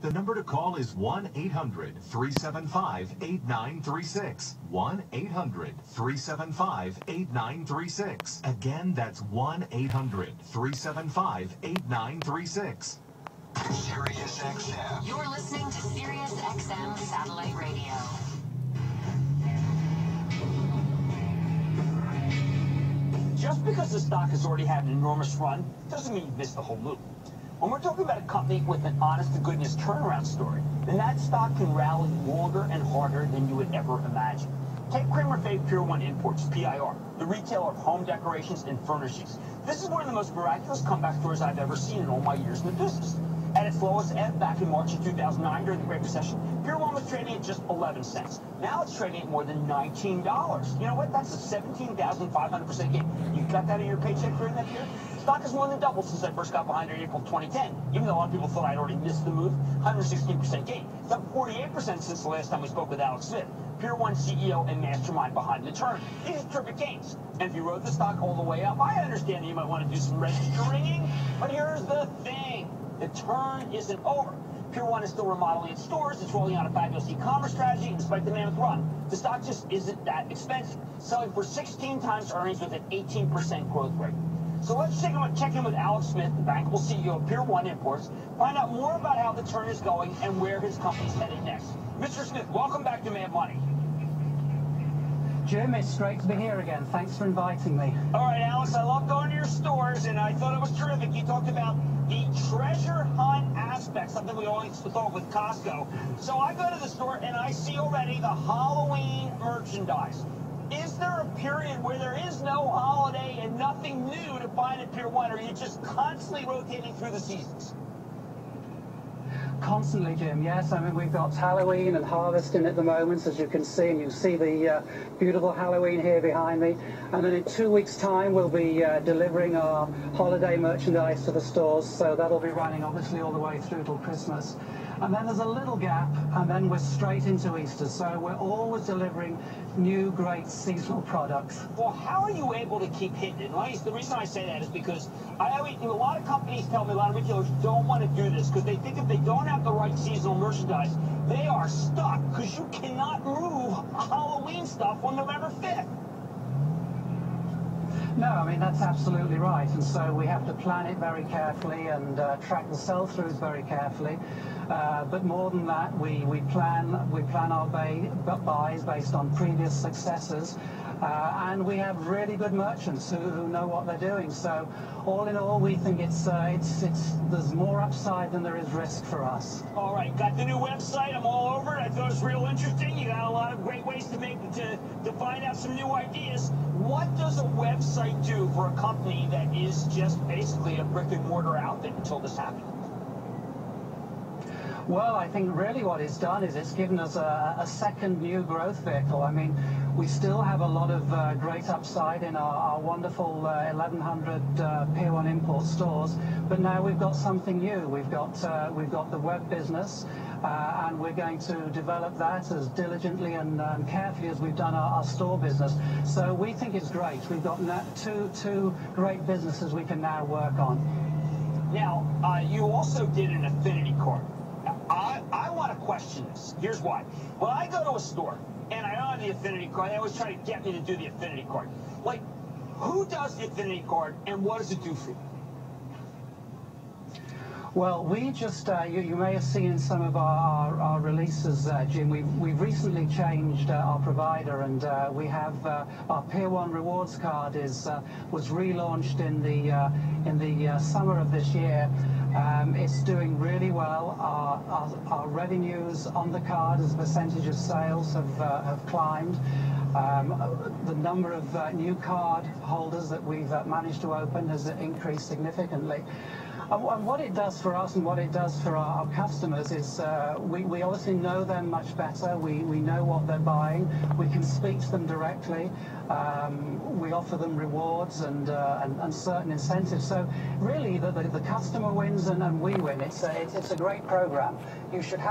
The number to call is 1-800-375-8936. 1-800-375-8936. Again, that's 1-800-375-8936. Sirius XM. You're listening to Sirius XM Satellite Radio. Just because the stock has already had an enormous run doesn't mean you've missed the whole move. When we're talking about a company with an honest-to-goodness turnaround story, then that stock can rally longer and harder than you would ever imagine. Take Kramer Fave Pier 1 Imports, PIR, the retailer of home decorations and furnishings. This is one of the most miraculous comeback stories I've ever seen in all my years in the business. At its lowest ebb back in March of 2009 during the Great Recession, Pier 1 was trading at just 11 cents. Now it's trading at more than $19. You know what? That's a 17,500% gain. You got that in your paycheck during that year? Stock has more than doubled since I first got behind it in April 2010. Even though a lot of people thought I'd already missed the move, 116% gain. It's up 48% since the last time we spoke with Alex Smith, Pier 1 CEO and mastermind behind the turn. These are terrific gains. And if you rode the stock all the way up, I understand that you might want to do some register ringing, but here's the thing. The turn isn't over. Pier 1 is still remodeling its stores. It's rolling out a fabulous e-commerce strategy, and despite the mammoth run, the stock just isn't that expensive, selling for 16 times earnings with an 18% growth rate. So let's check in with Alex Smith, the bankable CEO of Pier 1 Imports, find out more about how the turn is going and where his company's headed next. Mr. Smith, welcome back to Mad Money. Jim, it's great to be here again. Thanks for inviting me. All right, Alex, I love going to your stores, and I thought it was terrific. You talked about the treasure hunt aspect, something we always thought with Costco. So I go to the store, and I see already the Halloween merchandise. Is there a period where there is no holiday and nothing new to find at Pier 1, or are you just constantly rotating through the seasons? Constantly, Jim, yes. I mean, we've got Halloween and harvesting at the moment, as you can see, and you see the beautiful Halloween here behind me. And then in 2 weeks' time, we'll be delivering our holiday merchandise to the stores, so that'll be running, obviously, all the way through till Christmas. And then there's a little gap, and then we're straight into Easter, so we're always delivering new, great seasonal products. Well, how are you able to keep hitting it? The reason I say that is because a lot of companies tell me, a lot of retailers don't want to do this because they think if they don't have the right seasonal merchandise, they are stuck because you cannot move Halloween stuff on November 5th. No, I mean, that's absolutely right. And so we have to plan it very carefully and track the sell-throughs very carefully. But more than that, we plan our buys based on previous successes. And we have really good merchants who know what they're doing. So all in all, we think there's more upside than there is risk for us. All right, got the new website. I'm all over it. I thought it was real interesting. You got a lot of great ways to find out some new ideas. What does a website do for a company that is just basically a brick and mortar outfit until this happened? Well, I think really what it's done is it's given us a second new growth vehicle. I mean, we still have a lot of great upside in our wonderful 1,100 Pier 1 Import stores, but now we've got something new. We've got the web business, and we're going to develop that as diligently and carefully as we've done our store business. So we think it's great. We've got two great businesses we can now work on. Now, you also did an affinity card. I want to question this. Here's why. When I go to a store and I don't have the affinity card, they always try to get me to do the affinity card. Like, who does the affinity card and what does it do for you? Well, we just, you may have seen in some of our releases, Jim, we've recently changed our provider, and we have our Pier 1 Rewards card was relaunched in the summer of this year. It's doing really well. Our revenues on the card as a percentage of sales have climbed. The number of new card holders that we've managed to open has increased significantly. And what it does for us and what it does for our customers is we obviously know them much better. We know what they're buying. We can speak to them directly. We offer them rewards and certain incentives. So really, the customer wins and we win. It's a great program. You should have